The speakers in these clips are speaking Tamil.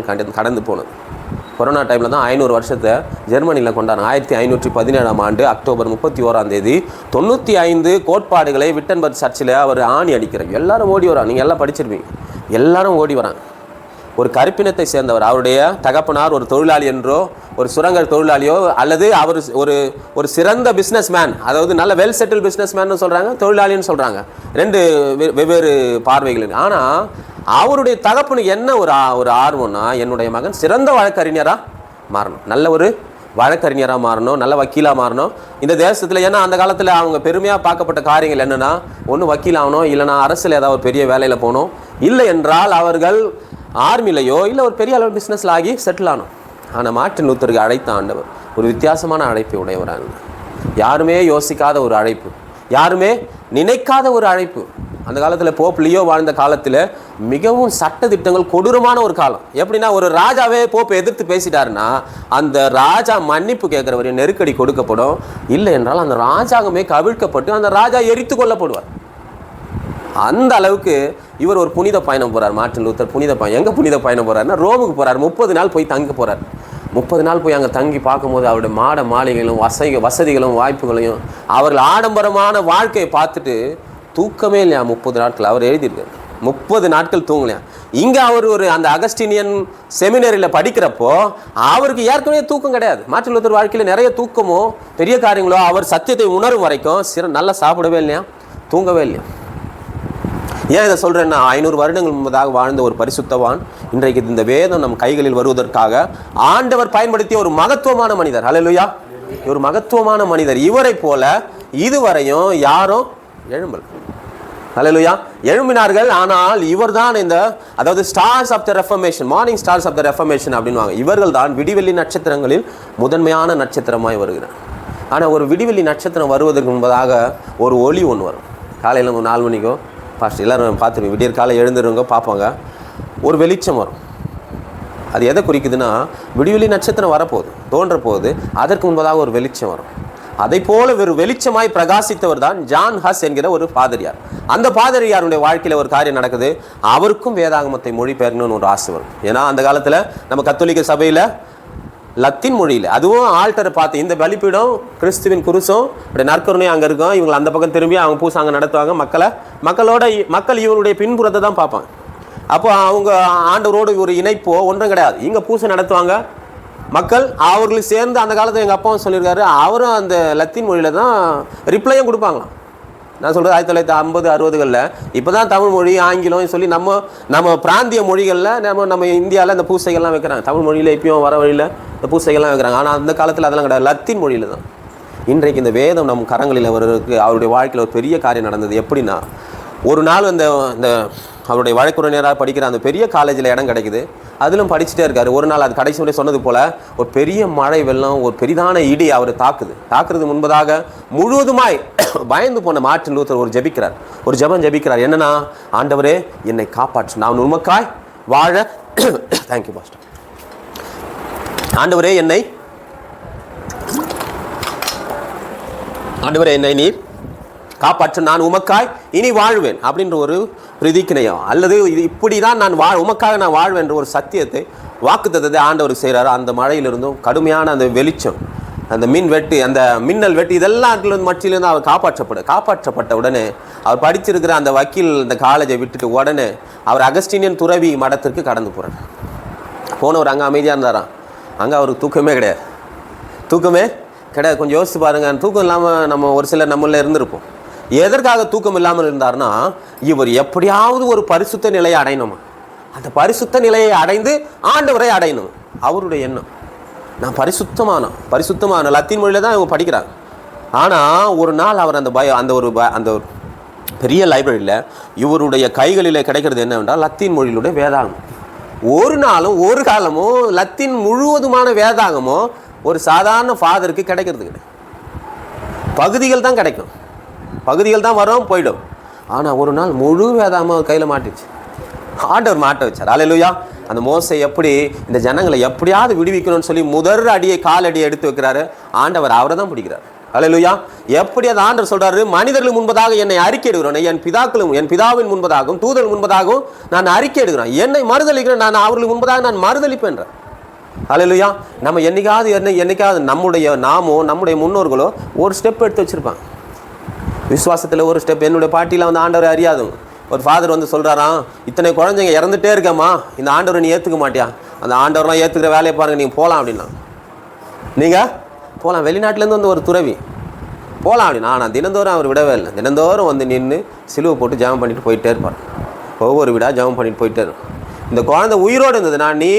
நாட்கள் கடந்து போனது. கொரோனா டைமில் தான் 500 வருஷத்தை ஜெர்மனியில் கொண்டாடுறாங்க. 1517 அக்டோபர் 31 95 கோட்பாடுகளை விட்டன்பர்க் சர்ச்சில் அவர் ஆணி அடிக்கிறார். எல்லாரும் ஓடி வராங்க. நீங்கள் எல்லாம் படிச்சிருப்பீங்க. எல்லாரும் ஓடி வராங்க. ஒரு கருப்பினத்தை சேர்ந்தவர், அவருடைய தகப்பனார் ஒரு தொழிலாளி என்றோ ஒரு சுரங்க தொழிலாளியோ அல்லது அவர் ஒரு சிறந்த பிஸ்னஸ் மேன், அதாவது நல்ல வெல் செட்டில் பிஸ்னஸ் மேன் சொல்கிறாங்க, தொழிலாளின்னு சொல்கிறாங்க. 2 வெவ்வேறு பார்வைகள். ஆனால் அவருடைய தகப்பனுக்கு என்ன ஒரு ஆர்வம்னா, என்னுடைய மகன் சிறந்த வழக்கறிஞராக மாறணும், நல்ல ஒரு வழக்கறிஞராக மாறணும், நல்ல வக்கீலாக மாறணும் இந்த தேசத்தில். ஏன்னா அந்த காலத்தில் அவங்க பெருமையாக பார்க்கப்பட்ட காரியங்கள் என்னென்னா, ஒன்று வக்கீல் ஆகணும், இல்லைனா அரசில் ஏதாவது ஒரு பெரிய வேலையில் போகணும், இல்லை என்றால் அவர்கள் ஆர்மிலையோ இல்லை ஒரு பெரிய அளவு பிஸ்னஸில் ஆகி செட்டில் ஆகணும். ஆனால் மார்ட்டின் லூத்தருக்கு அழைத்த ஆண்டவர் ஒரு வித்தியாசமான அழைப்பை உடையவராங்க. யாருமே யோசிக்காத ஒரு அழைப்பு, யாருமே நினைக்காத ஒரு அழைப்பு. அந்த காலத்தில் போப் லியோ வாழ்ந்த காலத்தில் மிகவும் சட்ட திட்டங்கள் கொடூரமான ஒரு காலம். எப்படின்னா, ஒரு ராஜாவே போப்பை எதிர்த்து பேசிட்டாருன்னா அந்த ராஜா மன்னிப்பு கேட்குறவரையும் நெருக்கடி கொடுக்கப்படும், இல்லை என்றால் அந்த ராஜாங்கமே கவிழ்க்கப்பட்டு அந்த ராஜா எரித்து கொல்லப்படுவார். அந்த அளவுக்கு இவர் ஒரு புனித பயணம் போகிறார். மார்ட்டின் லூத்தர் புனித பயணம். எங்கே புனித பயணம் போகிறாருன்னா, ரோமுக்கு போகிறார். 30 நாள் போய் தங்க போகிறார். 30 நாள் போய் அங்கே தங்கி பார்க்கும்போது அவருடைய மாட மாளிகைகளும் வசதிகளும் வாய்ப்புகளையும் அவர்கள் ஆடம்பரமான வாழ்க்கையை பார்த்துட்டு தூக்கமே இல்லையா 30 நாட்கள். அவர் எழுதியிருக்கார் 30 நாட்கள் தூங்கலையா. இங்கே அவர் அந்த அகஸ்டினியன் செமினரியில் படிக்கிறப்போ அவருக்கு ஏற்கனவே தூக்கம் கிடையாது. மார்ட்டின் லூத்தர் வாழ்க்கையில் நிறைய தூக்கமோ பெரிய காரியங்களோ அவர் சத்தியத்தை உணரும் வரைக்கும் நல்லா சாப்பிடவே இல்லையா, தூங்கவே இல்லையா. ஏன் இதை சொல்கிறேன்னா, 500 வருடங்கள் முன்பதாக வாழ்ந்த ஒரு பரிசுத்தவான் இன்றைக்கு இந்த வேதம் நம் கைகளில் வருவதற்காக ஆண்டவர் பயன்படுத்திய ஒரு மகத்துவமான மனிதர். ஹல்லேலூயா. ஒரு மகத்துவமான மனிதர். இவரை போல இதுவரையும் யாரும் எழும்பல. ஹல்லேலூயா. எழும்பினார்கள். ஆனால் இவர் தான் அதாவது stars of the Reformation, morning stars of the Reformation அப்படின்வாங்க. இவர்கள் தான் விடிவெள்ளி நட்சத்திரங்களில் முதன்மையான நட்சத்திரமாய் வருகிறார். ஆனால் ஒரு விடிவெள்ளி நட்சத்திரம் வருவதற்கு முன்பதாக ஒரு ஒளி ஒன்று வரும். காலையில் 4 மணிக்கோ ஃபஸ்ட் எல்லோரும் பார்த்துருங்க, விடியற் காலை எழுந்துருங்க பார்ப்பாங்க, ஒரு வெளிச்சம் வரும். அது எதை குறிக்குதுன்னா, விடிவெளி நட்சத்திரம் வரப்போகுது, தோன்ற போகுது, அதற்கு முன்பதாக ஒரு வெளிச்சம் வரும். அதை போல ஒரு வெளிச்சமாய் பிரகாசித்தவர் தான் ஜான் ஹஸ் என்கிற ஒரு பாதிரியார். அந்த பாதிரியாருடைய வாழ்க்கையில் ஒரு காரியம் நடக்குது. அவருக்கும் வேதாகமத்தை மொழிபெயர்க்கணும்னு ஒரு ஆசை வரும். ஏன்னா அந்த காலத்தில் நம்ம கத்தோலிக்க சபையில் லத்தீன் மொழியில், அதுவும் ஆல்டரை பார்த்து, இந்த பலிப்பீடம் கிறிஸ்துவின் குருசும் அப்படி நற்கருணையும் அங்கே இருக்கும். இவங்க அந்த பக்கம் திரும்பி அவங்க பூசை அங்கே நடத்துவாங்க. மக்கள் இவருடைய பின்புறத்தை தான் பார்ப்பாங்க. அப்போ அவங்க ஆண்டவரோடு ஒரு இணைப்போ ஒன்றும் கிடையாது. இங்கே பூசை நடத்துவாங்க மக்கள், அவர்களுக்கு சேர்ந்து. அந்த காலத்தில் எங்கள் அப்பாவும் சொல்லியிருக்காரு, அவரும் அந்த லத்தீன் மொழியில் தான் ரிப்ளையும் கொடுப்பாங்களாம். நான் சொல்கிறது 1950, 60களில். இப்போ தான் தமிழ் மொழி, ஆங்கிலம் சொல்லி நம்ம பிராந்திய மொழிகளில் நம்ம இந்தியாவில் இந்த பூசைகள்லாம் வைக்கிறாங்க. தமிழ் மொழியில் இப்பயும் வர வழியில் இந்த பூசைகள்லாம் வைக்கிறாங்க. ஆனால் அந்த காலத்தில் அதெல்லாம் கிடையாது, லத்தீன் மொழியில் தான். இன்றைக்கு இந்த வேதம் நம் கரங்களில் அவருடைய வாழ்க்கையில் ஒரு பெரிய காரியம் நடந்தது. எப்படின்னா, ஒரு நாள் இந்த அவருடைய வழக்குரைஞராக படிக்கிற அந்த பெரிய காலேஜில் இடம் கிடைக்குது. அதிலும் படிச்சுட்டே இருக்காரு. ஒரு நாள் அது கடைசி முறை சொன்னது போல் ஒரு பெரிய மழை வெள்ளம், ஒரு பெரிதான இடி அவரை தாக்குறது முன்பதாக முழுவதுமாய் பயந்து போன மார்ட்டின் லூத்தர் ஒரு ஜெபம் ஜெபிக்கிறார். என்னன்னா, ஆண்டவரே என்னை காப்பாற்று, நான் உமக்காய் வாழ. Thank you pastor. ஆண்டவரே என்னை நீர் காப்பாற்று, நான் உமக்காய் இனி வாழ்வேன் அப்படின்ற ஒரு பிரதிக்கினையம், அல்லது இது இப்படி தான் நான் உமக்காக நான் வாழ்வேன் என்ற ஒரு சத்தியத்தை வாக்குத்தத்தத்தை ஆண்டவர் செய்கிறார். அந்த மழையிலிருந்தும் கடுமையான அந்த வெளிச்சம், அந்த அந்த மின்னல் வெட்டு, இதெல்லாம் மற்றிலிருந்து அவர் காப்பாற்றப்பட்ட உடனே அவர் படிச்சிருக்கிற அந்த வக்கீல் இந்த காலேஜை விட்டுட்டு உடனே அவர் அகஸ்டினியன் துறவி மடத்திற்கு கடந்து போனவர். அங்கே அமைதியாக இருந்தாராம். அங்கே அவருக்கு தூக்கமே கிடையாது. கொஞ்சம் யோசிச்சு பாருங்கள். தூக்கம் இல்லாமல் நம்ம ஒரு சிலர் நம்மள இருந்திருப்போம். எதற்காக தூக்கம் இல்லாமல் இருந்தார்னா, இவர் எப்படியாவது ஒரு பரிசுத்த நிலையை அடையணுமா, அந்த பரிசுத்த நிலையை அடைந்து ஆண்டவரை அடையணும். அவருடைய எண்ணம், நான் பரிசுத்தமான லத்தீன் மொழியில் தான் இவங்க படிக்கிறாங்க. ஆனால் ஒரு நாள் அவர் அந்த பெரிய லைப்ரரியில் இவருடைய கைகளில் கிடைக்கிறது என்னவென்றால் லத்தீன் மொழியிலுடைய வேதாகமம். ஒரு நாளும் ஒரு காலமும் லத்தீன் முழுவதுமான வேதாகமோ ஒரு சாதாரண ஃபாதருக்கு கிடைக்கிறது கிடையாது. பகுதிகள் தான் கிடைக்கும், பகுதிகள் தான் வரும் போயிடும். ஆனால் ஒரு நாள் முழு வேதாகமம் கையில் மாட்டிச்சு. ஆண்டவர் மாட்ட வச்சார். அல்லேலூயா. அந்த மோசை எப்படி இந்த ஜனங்களை எப்படியாவது விடுவிக்கணும்னு சொல்லி காலடியை எடுத்து வைக்கிறாரு. ஆண்டவர் அவரை தான் பிடிக்கிறார். அல்லேலூயா. எப்படி அந்த ஆண்டவர் சொல்றாரு, மனிதர்கள் முன்பதாக என்னை அறிக்கையிடுகிறேன், என் பிதாவின் முன்பதாகவும் தூதர்கள் முன்பதாகவும் நான் அறிக்கையிடுகிறேன், என்னை மறுதளிக்கிறேன், நான் அவர்களுக்கு முன்பதாக நான் மறுதளிப்பேன். அல்லேலூயா. நம்ம என்னைக்காவது நம்முடைய முன்னோர்களோ ஒரு ஸ்டெப் எடுத்து வச்சிருப்பாங்க விசுவாசத்தில். ஒரு ஸ்டெப். என்னுடைய பாட்டியில் வந்து ஆண்டவரை அறியாதுங்க. ஒரு ஃபாதர் வந்து சொல்கிறாராம், இத்தனை குழந்தைங்க இறந்துட்டே இருக்கம்மா, இந்த ஆண்டவரை நீ ஏற்றுக்க மாட்டியா? அந்த ஆண்டவரெலாம் ஏற்றுக்கிற வேலையை பாருங்கள், நீங்கள் போகலாம் அப்படின்னா. நீங்கள் போகலாம். வெளிநாட்டிலேருந்து வந்து ஒரு துறவி போகலாம் அப்படின்னா. ஆனால் தினந்தோறும் அவர் விடவே இல்லை. தினந்தோறும் வந்து நின்று சிலுவை போட்டு ஜெபம் பண்ணிட்டு போயிட்டே இருப்பார். ஒவ்வொரு வீடாக ஜெபம் பண்ணிட்டு போயிட்டே இருக்கும். இந்த குழந்தை உயிரோடு இருந்தது, நான் நீ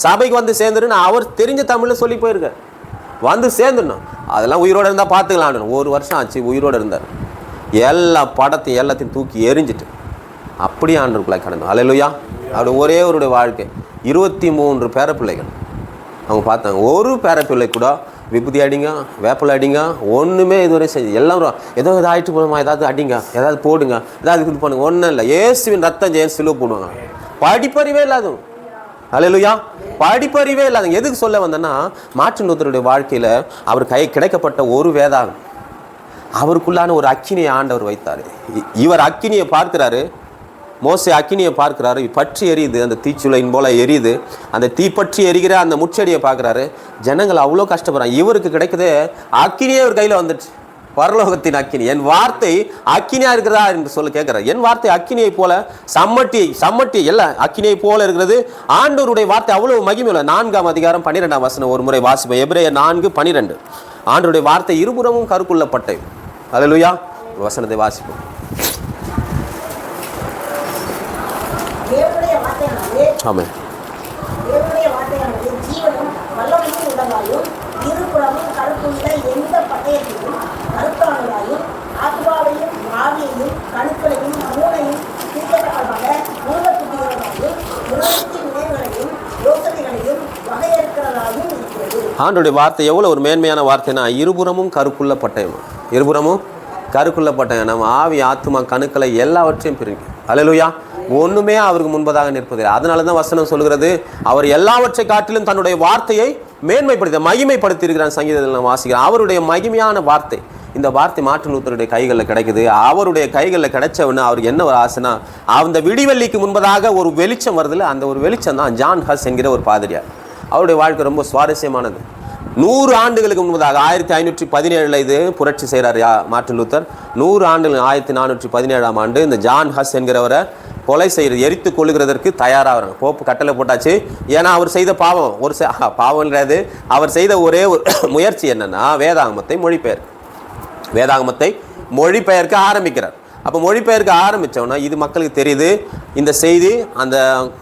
சபைக்கு வந்து சேர்ந்துருன்னு அவர் தெரிஞ்ச தமிழில் சொல்லி போயிருக்கார். வந்து சேர்ந்துடணும், அதெல்லாம் உயிரோடு இருந்தால் பார்த்துக்கலாம் அப்படின்னு. 1 வருஷம் ஆச்சு, உயிரோடு இருந்தார். எல்லாத்தையும் தூக்கி எரிஞ்சிட்டு அப்படியே ஆண்டவருக்குள்ளே கடந்தோம். அல்லேலூயா. அப்படி ஒரே ஒருடைய வாழ்க்கை 23 பேரப்பிள்ளைகள் அவங்க பார்த்தாங்க. ஒரு பேரப்பிள்ளை கூட விபூதி அடிங்க, வேப்பலை அடிங்க, ஒன்றுமே இதுவரை செய்ய. எல்லாரும் ஏதோ ஆயிட்டு போகணுமா, ஏதாவது அடிங்க, ஏதாவது போடுங்க, ஏதாவது இது பண்ணுங்க, ஒன்றும் இல்லை. இயேசுவின் ரத்தம் ஜெயம் சிலுவை போடுவாங்க. படிப்பறிவே இல்லாதவங்க. அல்லேலூயா. படிப்பறிவே இல்லாதவங்க. எதுக்கு சொல்ல வந்தேன்னா, மார்ட்டின் லூத்தருடைய வாழ்க்கையில் அவர் கிடைக்கப்பட்ட ஒரு வேதாகம், அவருக்குள்ளான ஒரு அக்கினியை ஆண்டவர் வைத்தார். இவர் அக்கினியை பார்க்கிறாரு, மோசே அக்கினியை பார்க்கிறாரு, பற்றி எரியுது, அந்த தீச்சுளையின் போல எரியுது, அந்த தீப்பற்றி எரிகிற அந்த முச்செடியை பார்க்குறாரு. ஜனங்கள் அவ்வளோ கஷ்டப்படுறாங்க. இவருக்கு கிடைக்குது அக்கினியே ஒரு கையில் வந்துடுச்சு, பரலோகத்தின் அக்கினி. என் வார்த்தை அக்கினியாக இருக்கிறதா என்று சொல்ல கேட்குறாரு. என் வார்த்தை அக்கினியை போல சம்மட்டி எல்லாம் அக்கினியை போல இருக்கிறது. ஆண்டவருடைய வார்த்தை அவ்வளோ மகிமையுள்ள. 4ஆம் அதிகாரம் 12ஆம் வசனம் ஒரு முறை வாசிப்போம். எபிரேயர் 4:12. ஆண்டவருடைய வார்த்தை இருபுறமும் கருக்குள்ள பட்டை. அல்லேலூயா. வசனத்தை வாசிப்போம். ஆமென். தேவனுடைய வார்த்தையானது ஜீவனும் வல்லமையும் உள்ளதாயும் இருபுறமும் கருக்குள்ள எந்த பட்டயத்தையும் கருத்தானதாயும் ஆத்மாவையும் ஆவியையும் கணுக்களையும் மூளையும் பிரிக்கத்தக்கதாக மூலத்துதிகளாயும் உலகத்தின் நிலைகளையும் யோசனைகளையும் வகையறுக்கிறதாயும் இருக்கிறது. ஆண்டவருடைய வார்த்தை எவ்வளோ ஒரு மேன்மையான வார்த்தைனா, இருபுறமும் கருக்குள்ள பட்டயம். இருபுறமும் கருக்குள்ள பட்டயம். நம்ம ஆவி, ஆத்மா, கணுக்களை எல்லாவற்றையும் பிரிக்கும். அல்லேலூயா. ஒன்றுமே அவருக்கு முன்பதாக நிற்பதில்லை. அதனால தான் வசனம் சொல்கிறது, அவர் எல்லாவற்றை காட்டிலும் தன்னுடைய வார்த்தையை மகிமைப்படுத்தி இருக்கிறான். சங்கீதத்தில் நான் வாசிக்கிறேன். அவருடைய மகிமையான வார்த்தை. இந்த வார்த்தை மார்ட்டின் லூத்தருடைய கைகளில் கிடைக்குது. அவருடைய கைகளில் கிடைச்சவொன்னு அவருக்கு என்ன ஒரு ஆசைனா, அந்த விடிவெள்ளிக்கு முன்பதாக ஒரு வெளிச்சம் வருதில்ல, அந்த ஒரு வெளிச்சம் தான் ஜான் ஹஸ் என்கிற ஒரு பாதிரியார். அவருடைய வாழ்க்கை ரொம்ப சுவாரஸ்யமானது. 100 ஆண்டுகளுக்கு முன்பதாக 1517 இது புரட்சி செய்கிறார் மார்ட்டின் லூத்தர். 100 ஆண்டுகள் 1417ஆம் ஆண்டு இந்த ஜான் ஹஸ் என்கிறவரை கொலை செய்கிறது, எரித்து கொள்ளுகிறதற்கு தயாராகிறாங்க. போப்பு கட்டளை போட்டாச்சு. ஏன்னா அவர் செய்த பாவம் பாவம்ன்றது அவர் செய்த ஒரே ஒரு முயற்சி என்னன்னா, வேதாகமத்தை மொழிபெயர்க்க ஆரம்பிக்கிறார். அப்போ மொழிபெயர்க்க ஆரம்பித்தோன்னா இது மக்களுக்கு தெரியுது. இந்த செய்தி அந்த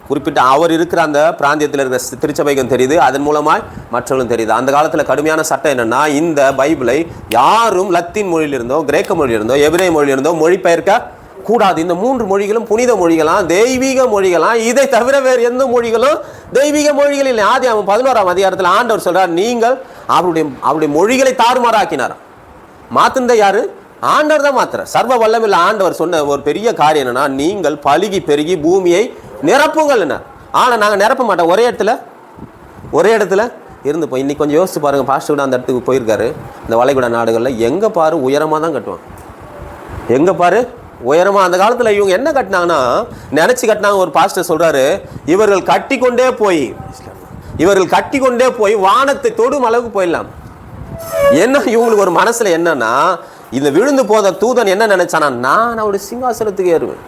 குறிப்பிட்ட அவர் இருக்கிற அந்த பிராந்தியத்தில் இருக்கிற திருச்சபைக்கும் தெரியுது. அதன் மூலமாக மற்றவர்களும் தெரியுது. அந்த காலத்தில் கடுமையான சட்டம் என்னென்னா, இந்த பைபிளை யாரும் லத்தீன் மொழியிலிருந்தோ, கிரேக்க மொழியிலிருந்தோ, எபிரேய மொழியிலிருந்தோ மொழிபெயர்க்க கூடாது. இந்த 3 மொழிகளும் புனித மொழிகளாம், தெய்வீக மொழிகளாம். இதை தவிர வேறு எந்த மொழிகளும் தெய்வீக மொழிகள் இல்லை. ஆதியாகமம் 11ஆம் அதிகாரத்தில் ஆண்டவர் சொல்றார், நீங்கள் அவருடைய மொழிகளை தாறுமாறாக்கினார். மாத்துந்த யாரு? ஆண்டவர் தான் மாத்துறார். சர்வ வல்லமையுள்ள ஆண்டவர் சொன்ன ஒரு பெரிய காரியம் என்னன்னா, நீங்கள் பலுகி பெருகி பூமியை நிரப்புங்கள் என்ன. ஆனால் நாங்கள் நிரப்ப மாட்டோம். ஒரே இடத்துல இருந்துப்போம். இன்னைக்கு கொஞ்சம் யோசிச்சு பாருங்க. பாஸ்டர் கூட அந்த இடத்துக்கு போயிருக்காரு. இந்த வளைகுடா நாடுகளில் எங்கே பாரு உயரமாக தான் கட்டுவாங்க. எங்கே பாரு உயரமாக. அந்த காலத்தில் இவங்க என்ன கட்டினாங்கன்னா, நினச்சி கட்டினாங்க. ஒரு பாஸ்டர் சொல்கிறாரு, இவர்கள் கட்டி கொண்டே போய் வானத்தை தொடும் அளவுக்கு போயிடலாம். என்ன இவங்களுக்கு ஒரு மனசில் என்னன்னா, இந்த விழுந்து போத தூதன் என்ன நினைச்சானா, நான் அவருடைய சிங்காசனத்துக்கு ஏறுவேன்.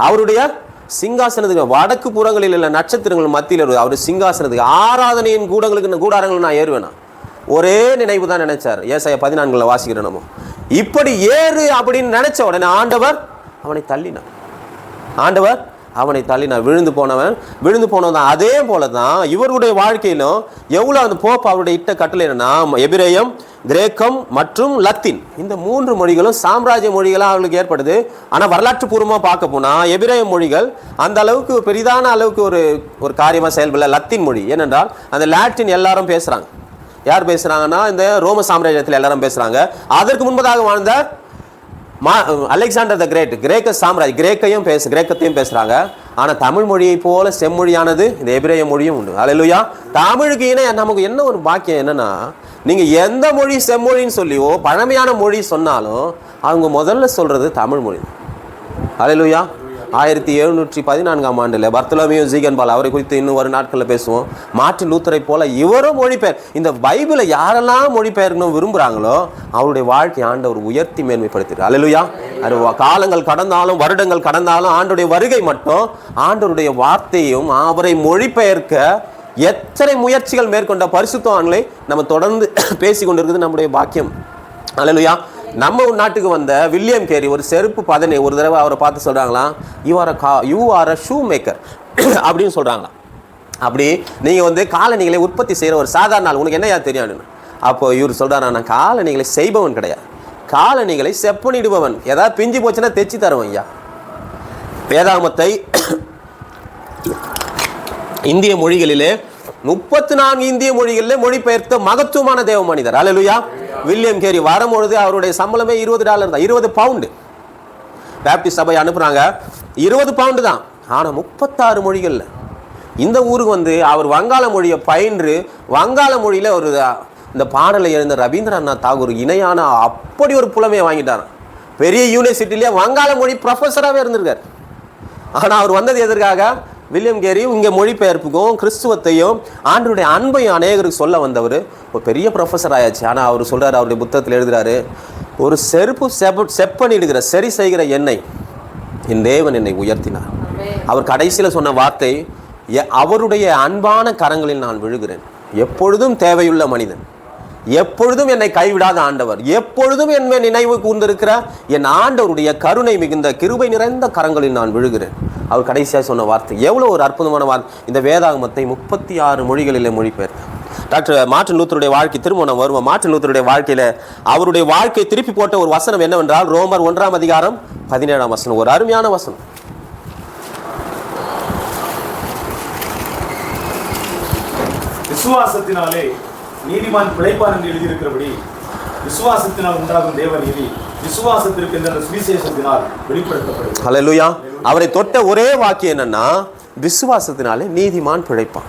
அவருடைய சிங்காசனத்துக்கு வடக்கு புறங்களில் இல்லை நட்சத்திரங்கள் மத்தியில் அவருடைய சிங்காசனத்துக்கு ஆராதனையின் கூடாரங்களுக்கு நான் ஏறுவேனா. ஒரே நினைவு தான் நினைச்சார். ஏசாயா 14 வாசிக்கிறோம் நம்ம. இப்படி ஏறு அப்படின்னு நினைச்ச உடனே ஆண்டவர் அவனை தள்ளினார். விழுந்து போனவன் தான். அதே போல தான் இவருடைய வாழ்க்கையிலும் எவ்வளோ அந்த போப் அவருடைய இட்ட கட்டளை என்னன்னா, எபிரேயம், கிரேக்கம் மற்றும் லத்தீன் இந்த 3 மொழிகளும் சாம்ராஜ்ய மொழிகளாக அவர்களுக்கு ஏற்படுது. ஆனால் வரலாற்று பூர்வமாக பார்க்க போனால் எபிரேய மொழிகள் அந்த அளவுக்கு பெரிதான அளவுக்கு ஒரு காரியமாக செயல்படல. லத்தீன் மொழி ஏனென்றால் அந்த லாட்டின் எல்லாரும் பேசுகிறாங்க. யார் பேசுகிறாங்கன்னா, இந்த ரோம சாம்ராஜ்யத்தில் எல்லாரும் பேசுகிறாங்க. அதற்கு முன்பதாக வாழ்ந்த அலெக்சாண்டர் த கிரேட், கிரேக்க சாம்ராஜ், கிரேக்கத்தையும் பேசுகிறாங்க. ஆனால் தமிழ் மொழியை போல செம்மொழியானது இந்த எபிரேய மொழியும் உண்டு. அல்லேலூயா. தமிழுக்கு நமக்கு என்ன ஒரு பாக்கியம் என்னன்னா, நீங்கள் எந்த மொழி செம்மொழின்னு சொல்லியோ பழமையான மொழி சொன்னாலும் அவங்க முதல்ல சொல்கிறது தமிழ் மொழி. அல்லேலூயா. 1714 பர்த்தலோமியோ ஜீகன்பால் அவரை குறித்து இன்னும் ஒரு நாட்களில் பேசுவோம். மார்ட்டின் லூத்தரை போல இவரும் மொழிபெயர். இந்த பைபிளை யாரெல்லாம் மொழிபெயர்க்கணும் விரும்புகிறாங்களோ அவருடைய வாழ்க்கை ஆண்டவர் உயர்த்தி மேன்மைப்படுத்திட்டு. அல்லேலூயா. அது காலங்கள் கடந்தாலும் வருடங்கள் கடந்தாலும் ஆண்டவருடைய வருகை மட்டும் ஆண்டவருடைய வார்த்தையும் அவரை மொழிபெயர்க்க எத்தனை முயற்சிகள் மேற்கொண்ட பரிசுத்தவான்களை நம்ம தொடர்ந்து பேசி கொண்டிருக்கிறது நம்முடைய பாக்கியம். அல்லேலூயா. நம்ம நாட்டுக்கு வந்த வில்லியம் கேரி ஒரு செருப்பு பதனி ஒரு தடவை அவரை பார்த்து சொல்கிறாங்களாம், you are a shoe maker அப்படின்னு சொல்கிறாங்களாம். அப்படி நீங்கள் காலணிகளை உற்பத்தி செய்கிற ஒரு சாதாரண நாள், உனக்கு என்னையா தெரியும்? அப்போ இவர் சொல்கிறாரா, நான் காலணிகளை செய்பவன் கிடையாது, காலணிகளை செப்பனிடுபவன். ஏதாவது பிஞ்சு போச்சுன்னா தைச்சி தருவேன் ஐயா. வேதாகமத்தை இந்திய மொழிகளிலே 34 இந்திய மொழிகளிலே மொழிபெயர்த்த மகத்துவமான தேவ மனிதர். அல்லேலூயா. வில்லியம் கேரி வரும்பொழுது அவருடைய சம்பளமே $20 தான், 20 பவுண்டு. பேப்டிஸ்ட் சபை அனுப்புகிறாங்க, 20 பவுண்டு தான். ஆனால் 36 மொழிகளில் இந்த ஊருக்கு அவர் வங்காள மொழியை பயின்று வங்காள மொழியில் ஒரு இந்த பாடலை எழுந்த ரவீந்திரநாத் தாகூர் இணையான அப்படி ஒரு புலமையை வாங்கிட்டார். பெரிய யூனிவர்சிட்டியிலே வங்காள மொழி ப்ரொஃபஸராகவே இருந்திருக்கார். ஆனால் அவர் வந்தது எதற்காக? வில்லியம் கேரி இங்கே மொழிபெயர்ப்புக்கும் கிறிஸ்துவத்தையும் ஆண்டவருடைய அன்பையும் அநேகருக்கு சொல்ல வந்தவர். ஒரு பெரிய ப்ரொஃபஸர் ஆயாச்சு. ஆனால் அவர் சொல்கிறார், அவருடைய புத்தகத்தில் எழுதுகிறாரு, ஒரு செருப்பு செப்பனிடுகிற சரி செய்கிற என்னை என் தேவன் என்னை உயர்த்தினார். அவர் கடைசியில் சொன்ன வார்த்தை, அவருடைய அன்பான கரங்களில் நான் விழுகிறேன். எப்பொழுதும் தேவையுள்ள மனிதன், எப்பொழுதும் என்னை கைவிடாத ஆண்டவர், எப்பொழுதும் என் நினைவு கூர்ந்திருக்கிற என் ஆண்டவருடைய கருணை மிகுந்த கிருபை நிறைந்த கரங்களில் நான் விழுகிறேன். அவர் கடைசியாக சொன்ன வார்த்தை எவ்வளோ ஒரு அற்புதமான வார்த்தை. இந்த வேதாகமத்தை 36 மொழிகளிலே மொழிபெயர்த்தார். டாக்டர் மார்ட்டின் லூத்தருடைய வாழ்க்கை திரும்ப நம்ம வருவோம். மார்ட்டின் லூத்தருடைய வாழ்க்கையில் அவருடைய வாழ்க்கை திருப்பி போட்ட ஒரு வசனம் என்னவென்றால் ரோமர் 1:17 ஒரு அருமையான வசனம். விசுவாசத்தினாலே நீதிமான் பிழைப்பான் என்று எழுதியிருக்கிறபடி விசுவாசத்தினால் உண்டாகும் தேவ நீதி விசுவாசத்திற்கு என்ற சுவிசேஷத்தினால் வெளிப்படுத்தப்படுகிறது. அல்லேலூயா. அவரை தொட்ட ஒரே வாக்கியம் என்னன்னா, விசுவாசத்தினாலே நீதிமான் பிழைப்பான்.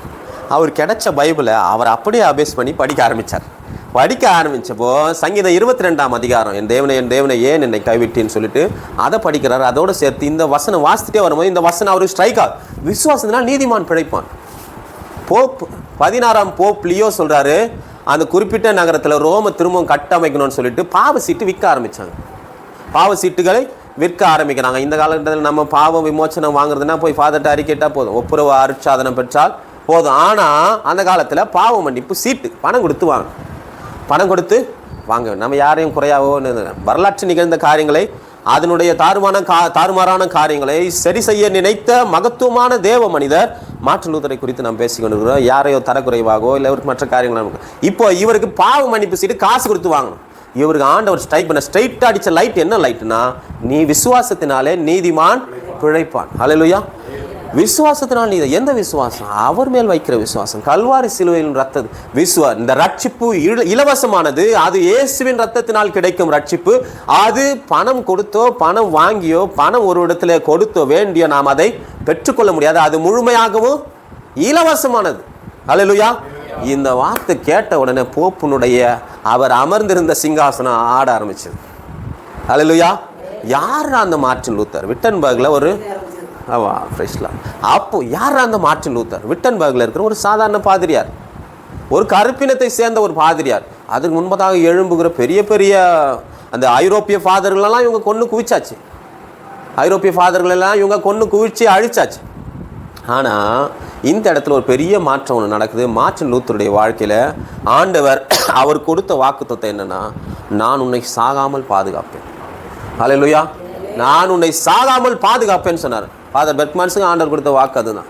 அவர் கிடைச்ச பைபிளை அவர் அப்படியே அபேஸ் பண்ணி படிக்க ஆரம்பிச்சப்போ சங்கீதம் 22 என் தேவனை ஏன் என்னை கைவிட்டேன்னு சொல்லிட்டு அதை படிக்கிறார். அதோடு சேர்த்து இந்த வசனம் வாசித்துட்டே வரும்போது இந்த வசனம் அவருக்கு ஸ்ட்ரைக் ஆகும். விசுவாசத்தினால் நீதிமான் பிழைப்பான். போப் 16ஆம் போப் லியோ சொல்கிறாரு, அந்த குறிப்பிட்ட நகரத்தில் ரோம திரும்பவும் கட்டமைக்கணும்னு சொல்லிட்டு பாவ சீட்டு விற்க ஆரம்பித்தாங்க. பாவ சீட்டுகளை விற்க ஆரம்பிக்கிறாங்க. இந்த காலகட்டத்தில் நம்ம பாவ விமோச்சனம் வாங்குறதுனா போய் ஃபாதர்கிட்ட அறிக்கைட்டால் போதும், ஒப்புரவு அருட்சாதனம் பெற்றால் போதும். ஆனால் அந்த காலத்தில் பாவ மன்னிப்பு சீட்டு பணம் கொடுத்து வாங்க. நம்ம யாரையும் குறையாவோ வரலாற்று நிகழ்ந்த காரியங்களை அதனுடைய தாறுமாறான காரியங்களை சரி செய்ய நினைத்த மகத்துவமான தேவ மனிதர் மார்ட்டின் லூத்தரை குறித்து நாம் பேசிக்கொண்டிருக்கிறோம். யாரையோ தரக்குறைவாகவோ இல்லை மற்ற காரியங்கள். இப்போ இவருக்கு பாவ மன்னிப்பு சீட்டு காசு கொடுத்து வாங்கணும். இவருக்கு ஆண்டவர் ஸ்ட்ரைட்டாக அடித்த லைட் என்ன லைட்னா, நீ விசுவாசத்தினாலே நீதிமான் பிழைப்பான். அல்லேலூயா. விசுவாசத்தினால் நீ எந்த விசுவாசம்? அவர் மேல் வைக்கிற விசுவாசம். கல்வாரி சிலுவையின் ரத்தம் இந்த ரட்சிப்பு இலவசமானது. அது இயேசுவின் ரத்தத்தினால் கிடைக்கும் ரட்சிப்பு. அது பணம் கொடுத்தோ பணம் வாங்கியோ பணம் ஒரு இடத்துல கொடுத்தோ வேண்டிய நாம் அதை பெற்றுக்கொள்ள முடியாது. அது முழுமையாகவும் இலவசமானது. அல்லேலூயா. இந்த வார்த்தை கேட்ட உடனே போப்புனுடைய அவர் அமர்ந்திருந்த சிங்காசனம் ஆட ஆரம்பிச்சது. அல்லேலூயா. யார் அந்த மார்ட்டின் லூத்தர்? விட்டன்பர்கில் ஒரு அப்போ யார் அந்த மார்ட்டின் லூத்தர்? விட்டன்பர்கில் இருக்கிற ஒரு சாதாரண பாதிரியார், ஒரு கருப்பினத்தை சேர்ந்த ஒரு பாதிரியார். அதுக்கு முன்பதாக எழும்புகிற பெரிய பெரிய அந்த ஐரோப்பிய ஃபாதர்களெல்லாம் இவங்க கொன்று குவிச்சாச்சு. இவங்க கொன்று குவிச்சு அழிச்சாச்சு. ஆனால் இந்த இடத்துல ஒரு பெரிய மாற்றம் ஒன்று நடக்குது. மார்ட்டின் லூத்தருடைய வாழ்க்கையில் ஆண்டவர் அவர் கொடுத்த வாக்குத்தத்தம் என்னன்னா, நான் உன்னை சாகாமல் பாதுகாப்பேன். அல்லேலூயா. நான் உன்னை சாகாமல் பாதுகாப்பேன்னு சொன்னார். ஃபாதர் பெர்க்மன்ஸுக்கு ஆண்டவர் கொடுத்த வாக்கு அதுதான்.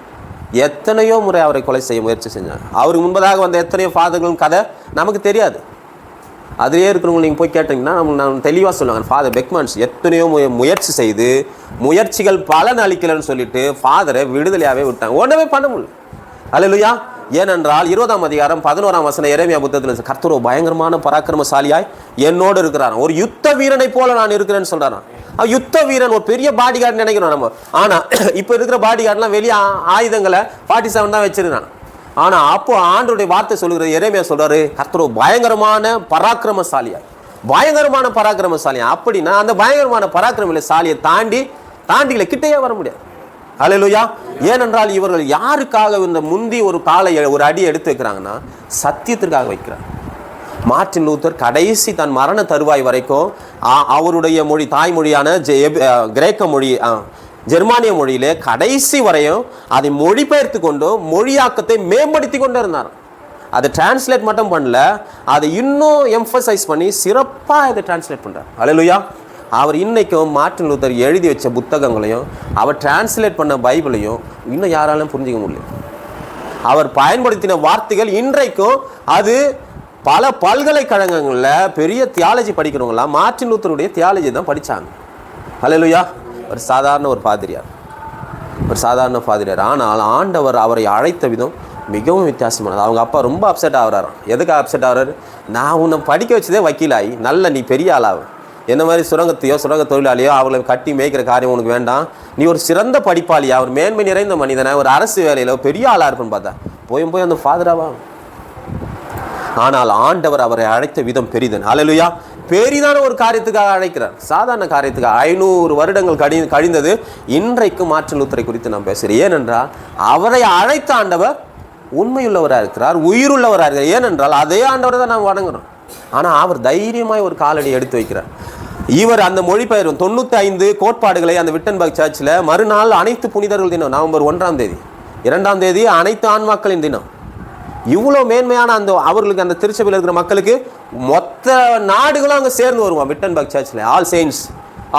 எத்தனையோ முறை அவரை கொலை செய்ய முயற்சி செஞ்சாங்க. அவருக்கு முன்பதாக வந்த எத்தனையோ ஃபாதர்களும் கதை நமக்கு தெரியாது. அதிலே இருக்கிறவங்க நீங்கள் போய் கேட்டிங்கன்னா நம்ம தெளிவாக சொல்லுவாங்க. ஃபாதர் பெர்க்மன்ஸ் எத்தனையோ முயற்சி செய்து முயற்சிகள் பலன் அளிக்கலன்னு சொல்லிட்டு ஃபாதரை விடுதலையாகவே விட்டாங்க. ஒன்றுமே பண்ண முடியல. அல்லேலூயா. ஏனென்றால் 20ஆம் அதிகாரம் 11ஆம் வசனம் எரேமியா புத்தகத்தில் கர்த்தரோ பயங்கரமான பராக்கிரமசாலியாய் என்னோடு இருக்கிறார், ஒரு யுத்த வீரனை போல நான் இருக்கிறேன்னு சொல்றாராம். யுத்த வீரன் ஒரு பெரிய பாடி கார்டு நினைக்கிறோம் நம்ம. ஆனா இப்ப இருக்கிற பாடி கார்டுலாம் வெளியே ஆயுதங்களை 47 தான் வச்சிருக்கான். ஆனா அப்போ ஆண்டவருடைய வார்த்தை சொல்லுகிறது, எரேமியா சொல்றாரு கர்த்தரோ பயங்கரமான பராக்கிரமசாலியாய், பயங்கரமான பராக்கிரமசாலியா. அப்படின்னா அந்த பயங்கரமான பராக்கிரமசாலியை தாண்டிகளை கிட்டையே வர முடியாது. ஹல்லேலூயா. ஏனென்றால் இவர்கள் யாருக்காக இந்த முந்தி ஒரு அடி எடுத்து வைக்கிறாங்கன்னா சத்தியத்திற்காக வைக்கிறார். மார்ட்டின் லூத்தர் கடைசி தன் மரண தருவாய் வரைக்கும் அவருடைய மொழி தாய்மொழியான கிரேக்க மொழி ஜெர்மானிய மொழியிலே கடைசி வரையும் அதை மொழிபெயர்த்து கொண்டு மொழியாக்கத்தை மேம்படுத்தி கொண்டு இருந்தார். அதை டிரான்ஸ்லேட் மட்டும் பண்ணல, அதை இன்னும் எம்பசைஸ் பண்ணி சிறப்பாக இதை டிரான்ஸ்லேட் பண்ணுறார். ஹல்லேலூயா. அவர் இன்னைக்கும் மார்ட்டின் லூத்தர் எழுதி வச்ச புத்தகங்களையும் அவர் டிரான்ஸ்லேட் பண்ண பைபிளையும் இன்னும் யாராலும் புரிஞ்சிக்க முடியல. அவர் பயன்படுத்தின வார்த்தைகள் இன்றைக்கும் அது பல பல்கலைக்கழகங்களில் பெரிய தியாலஜி படிக்கிறவங்களாம் மார்ட்டின் லூத்தருடைய தியாலஜி தான் படித்தாங்க. ஹல்லேலூயா. ஒரு சாதாரண பாதிரியார். ஆனால் ஆண்டவர் அவரை அழைத்த விதம் மிகவும் வித்தியாசமானது. அவங்க அப்பா ரொம்ப அப்செட் ஆகிறாராம். எதுக்காக அப்செட் ஆகிறாரு? நான் உன்னை படிக்க வச்சதே வக்கீலாகி நல்ல நீ பெரிய ஆளாகும், என்ன மாதிரி சுரங்க தொழிலாளியோ அவளை கட்டி மேய்க்கிற காரியம் உனக்கு வேண்டாம், நீ ஒரு சிறந்த படிப்பாளியா, ஒரு மேன்மை நிறைந்த மனிதனை, ஒரு அரசு வேலையில் பெரிய ஆளாக இருப்பேன்னு பார்த்தா போய் அந்த ஃபாதராவா. ஆனால் ஆண்டவர் அவரை அழைத்த விதம் பெரிதன். ஹல்லேலூயா. பெரிதான ஒரு காரியத்துக்காக அழைக்கிறார், சாதாரண காரியத்துக்காக. 500 வருடங்கள் கழிந்தது. இன்றைக்கு மார்ட்டின் லூத்தரை குறித்து நான் பேசுகிறேன். ஏனென்றால் அவரை அழைத்த ஆண்டவர் உண்மையுள்ளவராக இருக்கிறார், உயிருள்ளவராக இருக்கிறார். ஏனென்றால் அதே ஆண்டவரை தான் நாம் வணங்குறோம். ஆனால் அவர் தைரியமாய் ஒரு காலடி எடுத்து வைக்கிறார். இவர் அந்த மொழிபெயர்ப்பு 95 கோட்பாடுகளை அந்த விட்டன்பர்க் சர்ச்சில் மறுநாள் அனைத்து புனிதர்கள் தினம் நவம்பர் 1ஆம் தேதி 2ஆம் தேதி அனைத்து ஆன்மாக்களின் தினம். இவ்வளோ மேன்மையான அந்த அவர்களுக்கு அந்த திருச்சபையில் இருக்கிற மக்களுக்கு மொத்த நாடுகளும் அங்கே சேர்ந்து வருவான் விட்டன்பர்க் சர்ச்சில்.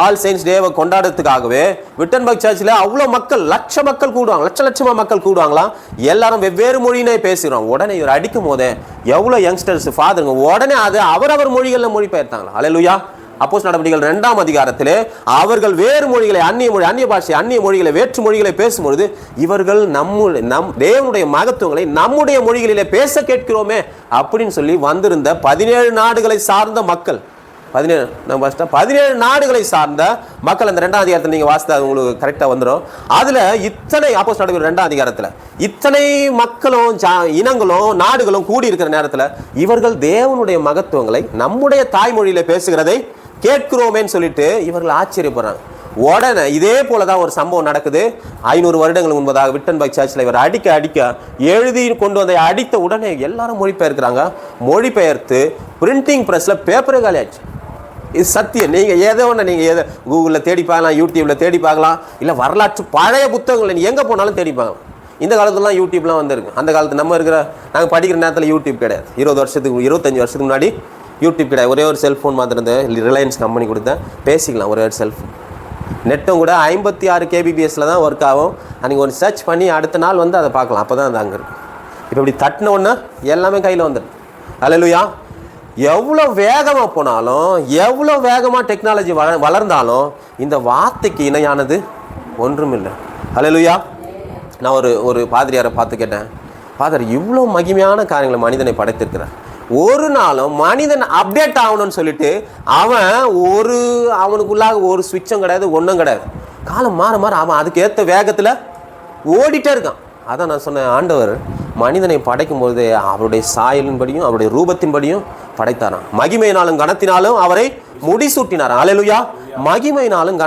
ஆல் செயின்ஸ் டேவை கொண்டாடுறதுக்காகவே விட்டன்பர்க் சர்ச்சில் அவ்வளோ மக்கள், மக்கள் கூடுவாங்க, லட்சமாக மக்கள் கூடுவாங்களாம். எல்லாரும் வெவ்வேறு மொழியினே பேசுகிறோம். உடனே இவர் அடிக்கும் போதே எவ்வளோ யங்ஸ்டர்ஸ் ஃபாதருங்க உடனே அது அவரவர் மொழிகளில் மொழிபெயர்த்தாங்களா. ஹல்லேலூயா. அப்போஸ்தலர் நடவடிக்கைகள் 2ஆம் அதிகாரத்திலே அவர்கள் வேறு மொழிகளை, அந்நிய பாஷை, அந்நிய மொழிகளை, வேற்று மொழிகளை பேசும்பொழுது இவர்கள் தேவனுடைய மகத்துவங்களை நம்முடைய மொழிகளிலே பேச கேட்கிறோமே அப்படின்னு சொல்லி வந்திருந்த 17 நாடுகளை சார்ந்த மக்கள், 17 நாடுகளை சார்ந்த மக்கள் அந்த 2ஆம் அதிகாரத்தில் நீங்கள் வாசித்தா உங்களுக்கு கரெக்டாக வந்துடும். அதில் இத்தனை அப்போஸ்தலர் நடவடிக்கைகள் 2ஆம் அதிகாரத்தில் இத்தனை மக்களும் இனங்களும் நாடுகளும் கூடி இருக்கிற நேரத்தில் இவர்கள் தேவனுடைய மகத்துவங்களை நம்முடைய தாய்மொழியில் பேசுகிறதை கேட்கிறோமேன்னு சொல்லிட்டு இவர்கள் ஆச்சரியப்படுறாங்க. உடனே இதே போலதான் ஒரு சம்பவம் நடக்குது. 500 வருடங்கள் முன்பதாக விட்டன்பர்க் சர்ச்சில் இவர் அடிக்க எழுதி கொண்டு வந்து அடித்த உடனே எல்லாரும் மொழிபெயர்க்கிறாங்க. மொழிபெயர்த்து பிரிண்டிங் ப்ரெஸ்ல பேப்பரே காலியாச்சு. இது சத்தியம். நீங்கள் ஏதோ ஒன்று நீங்கள் கூகுளில் தேடி பார்க்கலாம், யூடியூப்பில் தேடி பார்க்கலாம், இல்லை வரலாற்று பழைய புத்தகங்களை நீங்கள் எங்கே போனாலும் தேடி பார்க்கலாம். இந்த காலத்துலாம் யூடியூப்லாம் வந்துருக்கு. அந்த காலத்து நாங்கள் படிக்கிற நேரத்தில் யூடியூப் கிடையாது. 25 வருஷத்துக்கு முன்னாடி யூடியூப் கிடையாது. ஒரே ஒரு செல்ஃபோன் மாத்திரம் ரிலையன்ஸ் கம்பெனி கொடுத்தேன், பேசிக்கலாம். ஒரே ஒரு செல்ஃபோன். நெட்டும் கூட 56 kbps தான் ஒர்க் ஆகும். அன்றைக்கி ஒரு சர்ச் பண்ணி அடுத்த நாள் வந்து அதை பார்க்கலாம். அப்போ தான் அது அங்கே இருக்கும். இப்போ இப்படி தட்டின ஒன்று எல்லாமே கையில் வந்துடும். ஹல்லேலூயா. எவ்வளோ வேகமாக போனாலும், எவ்வளோ வேகமாக டெக்னாலஜி வளர்ந்தாலும் இந்த வார்த்தைக்கு இணையானது ஒன்றும் இல்லை. ஹல்லேலூயா. நான் ஒரு பாதிரியாரை பார்த்து கேட்டேன், ஃபாதர் இவ்வளோ மகிமையான காரியங்களை மனிதனை படைத்திருக்கிறார், ஒரு நாளும் மனிதன் அப்டேட் ஆகணும்னு சொல்லிட்டு அவனுக்குள்ளாக ஒரு சுவிட்சும் கிடையாது, ஒன்றும் கிடையாது. காலம் மாற அவன் அதுக்கு ஏற்ற வேகத்தில் ஓடிட்டே இருக்கான். அதான் நான் சொன்னேன், ஆண்டவர் மனிதனை படைக்கும்போது அவருடைய சாயலின்படியும் அவருடைய ரூபத்தின்படியும் படைத்தாராம். மகிமையினாலும் கனத்தினாலும் அவரை முடிசூட்டினாராம். ஹல்லேலூயா. மகிமையினாலும்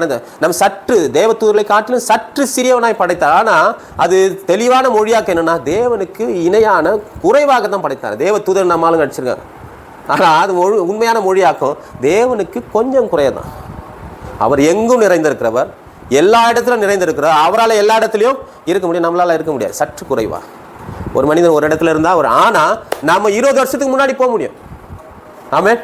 நம்ம சற்று தேவதூதர்களை காட்டிலும் சற்று சிறியவனாய் படைத்தார். ஆனால் அது தெளிவான மொழியாக்க என்னன்னா, தேவனுக்கு இணையான குறைவாக தான் படைத்தார். தேவதூதர் நம்மளும் நடிச்சிருக்காங்க. ஆனால் அது உண்மையான மொழியாக்கும் தேவனுக்கு கொஞ்சம் குறையதான். அவர் எங்கும் நிறைந்திருக்கிறவர், எல்லா இடத்துலையும் நிறைந்திருக்கிறார். அவரால் எல்லா இடத்துலையும் இருக்க முடியும், நம்மளால இருக்க முடியாது. சற்று குறைவா ஒரு மனிதன் ஒரு இடத்துல இருந்தால் ஆனால் நம்ம 20 வருஷத்துக்கு முன்னாடி போக முடியும். ஆமென்.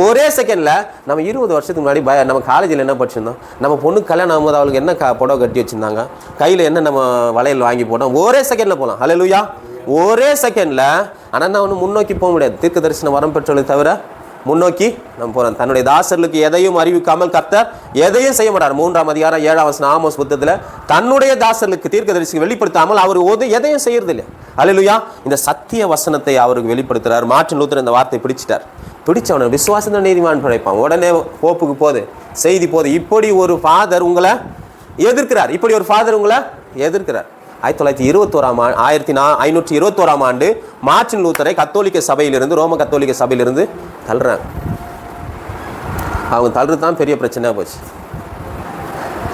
ஒரே செகண்டில் நம்ம 20 வருஷத்துக்கு முன்னாடி நம்ம காலேஜில் என்ன படிச்சிருந்தோம், நம்ம பொண்ணுக்கு கல்யாணம் ஆகும்போது அவளுக்கு என்ன புடவை கட்டி வச்சுருந்தாங்க, கையில் என்ன நம்ம வளையல் வாங்கி போட்டோம், ஒரே செகண்டில் போகலாம். ஹல்லேலூயா. ஒரே செகண்டில். ஆனால் நான் ஒன்று முன்னோக்கி போக முடியாது. தீர்க்க தரிசனம் வரம் பெற்றவளை தவிர முன்னோக்கி நம்ம போகிறோம். தன்னுடைய தாசர்களுக்கு எதையும் அறிவிக்காமல் கர்த்தர் எதையும் செய்ய மாட்டார். 3ஆம் அதிகாரம் 7ஆம் வசனம் ஆமோஸ் புத்தகத்தில் தன்னுடைய தாசர்களுக்கு தீர்க்கதரிசிக்கு வெளிப்படுத்தாமல் அவர் எதையும் செய்யறது இல்லை. அல்லேலூயா. இந்த சத்திய வசனத்தை அவருக்கு வெளிப்படுத்துறார். மார்ட்டின் லூத்தர் இந்த வார்த்தை பிடிச்சவன விசுவாசத்தை நீதிமான் பிழைப்பான். உடனே போப்புக்கு போது செய்தி போது இப்படி ஒரு ஃபாதர் உங்களை எதிர்க்கிறார். 1521ஆம் ஆண்டு மார்ட்டின் லூத்தரை கத்தோலிக்க சபையிலிருந்து, ரோம கத்தோலிக்க சபையிலிருந்து தள்ளுறாங்க. அவங்க தள்ளுறது தான் பெரிய பிரச்சனையாக போச்சு.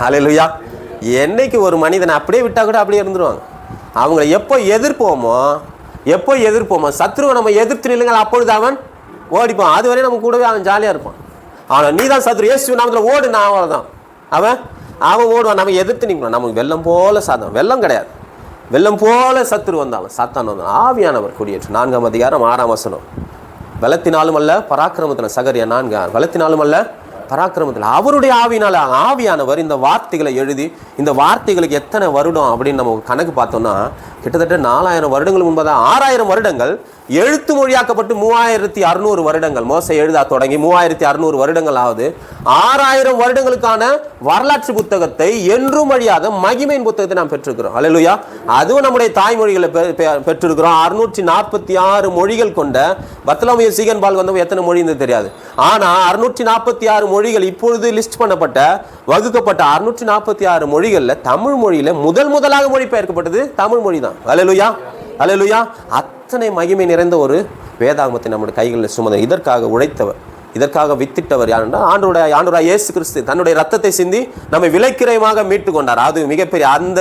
ஹல்லேலூயா. என்னைக்கு ஒரு மனிதனை அப்படியே விட்டா கூட அப்படியே இருந்துருவாங்க. அவங்களை எப்போ எதிர்ப்போமோ சத்ருவை நம்ம எதிர்த்து நில்லுங்கள், அப்பொழுது அவன் ஓடிப்பான். அதுவரை நம்ம கூடவே அவன் ஜாலியாக இருப்பான். ஆனால் நீ தான் சத்ரு, இயேசு நாமத்தில் ஓடு, நான் அவ்வளோதான். அவன் ஓடுவான். நம்ம எதிர்த்து நிற்கணும். நமக்கு வெள்ளம் போல சாதம், வெள்ளம் கிடையாது, வெள்ளம் போல சத்துரு வந்தாலும் சாத்தான் வந்தாலும் ஆவியானவர் குடியேற்று. 4ஆம் அதிகாரம் 6ஆம் வசனம். பலத்தினாலும் அல்ல பராக்கிரமத்தில், சகரியா 4 பலத்தினாலும் அல்ல பராக்கிரமத்தில், அவருடைய ஆவியானவர் இந்த வார்த்தைகளை எழுதி, இந்த வார்த்தைகளுக்கு எத்தனை வருடம் அப்படின்னு நம்ம கணக்கு பார்த்தோம்னா கிட்டத்தட்ட 4000 வருடங்கள் முன்பதாக 6000 வருடங்கள் எழுத்து மொழியாக்கப்பட்டு 3600 வருடங்கள் மோசே எழுதா தொடங்கி 3600 வருடங்கள் ஆகுது. 6000 வருடங்களுக்கான வரலாற்று புத்தகத்தை என்றும் அழியாத மகிமையின் புத்தகத்தை நாம் பெற்றிருக்கிறோம். அல்லேலூயா. அதுவும் நம்முடைய தாய்மொழிகளை பெற்றிருக்கிறோம். 646 மொழிகள் கொண்ட பர்த்தலோமியு சீகன்பால் வந்தவங்க எத்தனை மொழி தெரியாது. ஆனால் 646 மொழிகள் இப்பொழுது லிஸ்ட் பண்ணப்பட்ட வகுக்கப்பட்ட 646 மொழிகளில் தமிழ் மொழியில் முதலாக மொழிபெயர்க்கப்பட்டது தமிழ் மொழி தான். அல்லேலூயா, அல்லேலூயா. அத்தனை மகிமை நிறைந்த ஒரு வேதாகமத்தை நம்முடைய கைகளில் சுமந்த இதற்காக உழைத்தவர், இதற்காக வித்திட்டவர் யாருன்னா ஆண்டவராய் இயேசு கிறிஸ்து தன்னுடைய ரத்தத்தை சிந்தி நம்மை விலைக்கிரயமாக மீட்டு கொண்டார். அது மிகப்பெரிய அந்த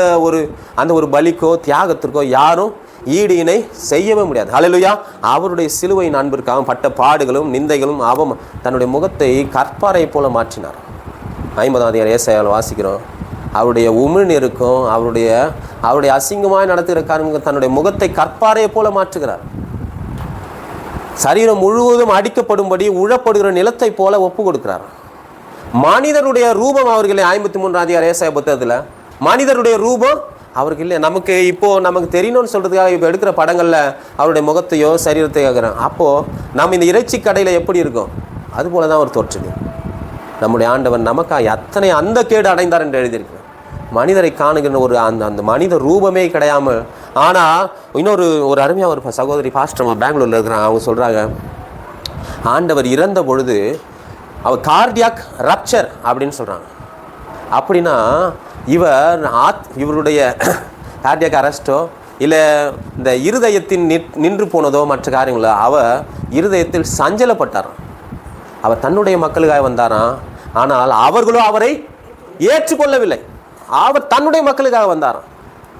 ஒரு பலிக்கோ தியாகத்திற்கோ யாரும் ஈடு இணை செய்யவே முடியாது. ஹல்லேலூயா. அவருடைய சிலுவையின் அன்பிற்காக பட்ட பாடுகளும் நிந்தைகளும் தன்னுடைய முகத்தை கற்பாரை போல மாற்றினார். 50ஆம் அதிகாரம் ஏசாயாவில் வாசிக்கிறோம். அவருடைய உமிழ்நீருக்கும் அவருடைய அசிங்கமாய் நடத்துகிற காரணம் தன்னுடைய முகத்தை கற்பாரை போல மாற்றுகிறார். சரீரம் முழுவதும் அடிக்கப்படும்படி உழப்படுகிற நிலத்தை போல ஒப்பு கொடுக்கிறார். மனிதருடைய ரூபம் அவர்களே 53ஆம் அதிகாரம் ஏசாயா புத்தகத்தில் மனிதருடைய ரூபம் அவருக்கு இல்லை. நமக்கு தெரியணும்னு சொல்கிறதுக்காக இப்போ எடுக்கிற படங்களில் அவருடைய முகத்தையோ சரீரத்தையோ கேட்குறாங்க. அப்போது நம்ம இந்த இறைச்சி கடையில் எப்படி இருக்கும் அதுபோல தான் அவர் தோற்றுது. நம்முடைய ஆண்டவன் நமக்காக அத்தனை அந்த கேடு அடைந்தார் என்று எழுதியிருக்கிறார். மனிதரை காணுகிற அந்த மனித ரூபமே கிடையாமல். ஆனால் ஒரு அருமையாக ஒரு சகோதரி பாஸ்டர் பெங்களூரில் இருக்கிறாங்க. அவங்க சொல்கிறாங்க, ஆண்டவர் இறந்த பொழுது அவர் கார்டியாக் ரப்சர் அப்படின்னு சொல்கிறாங்க. அப்படின்னா இவருடைய கார்டியாக் அரெஸ்ட்டோ இல்லை இந்த இருதயத்தின் நின்று போனதோ மற்ற காரியங்களோ இருதயத்தில் சஞ்சலப்பட்டாராம். அவர் தன்னுடைய மக்களுக்காக வந்தாராம். ஆனால் அவர்களோ அவரை ஏற்றுக்கொள்ளவில்லை. அவர் தன்னுடைய மக்களுக்காக வந்தாராம்.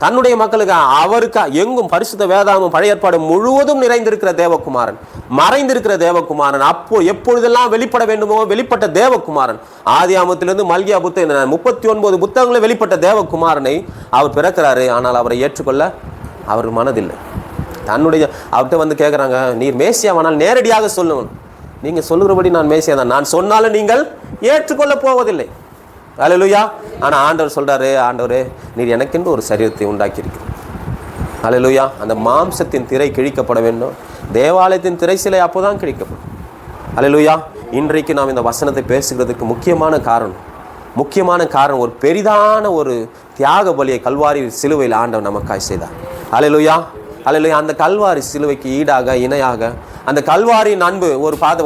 தன்னுடைய மக்களுக்காக அவருக்காக எங்கும் பரிசுத்த வேதாகமம் பழைய ஏற்பாடு முழுவதும் நிறைந்திருக்கிற தேவகுமாரன், மறைந்திருக்கிற தேவகுமாரன், எப்பொழுதெல்லாம் வெளிப்பட வேண்டுமோ வெளிப்பட்ட தேவகுமாரன், ஆதியாகமத்திலிருந்து மல்கியா புத்தகம் 39 புத்தகங்களில் வெளிப்பட்ட தேவகுமாரனை அவர் பிறக்கிறாரு. ஆனால் அவரை ஏற்றுக்கொள்ள அவர் மனதில்லை. அவர்கிட்ட வந்து கேட்குறாங்க, நீர் மேசியாவானால் நேரடியாக சொல்லணும். நீங்கள் சொல்லுகிறபடி நான் மேசியா தான், நான் சொன்னாலும் நீங்கள் ஏற்றுக்கொள்ள போவதில்லை. அல்லேலூயா. ஆனால் ஆண்டவர் சொல்கிறாரு, ஆண்டவரே நீர் எனக்கென்று ஒரு சரீரத்தை உண்டாக்கியிருக்கிறீர். அல்லேலூயா. அந்த மாம்சத்தின் திரை கிழிக்கப்பட வேண்டும், தேவாலயத்தின் திரை சிலை அப்போ தான் கிழிக்கப்படும். அல்லேலூயா. இன்றைக்கு நாம் இந்த வசனத்தை பேசுகிறதுக்கு முக்கியமான காரணம் ஒரு பெரிதான ஒரு தியாக பலியை கல்வாரி சிலுவையில் ஆண்டவர் நமக்காய் செய்தார். அல்லேலூயா, அல்லேலூயா. அந்த கல்வாரி சிலுவைக்கு ஈடாக இணையாக அந்த கல்வாரியின் அன்பு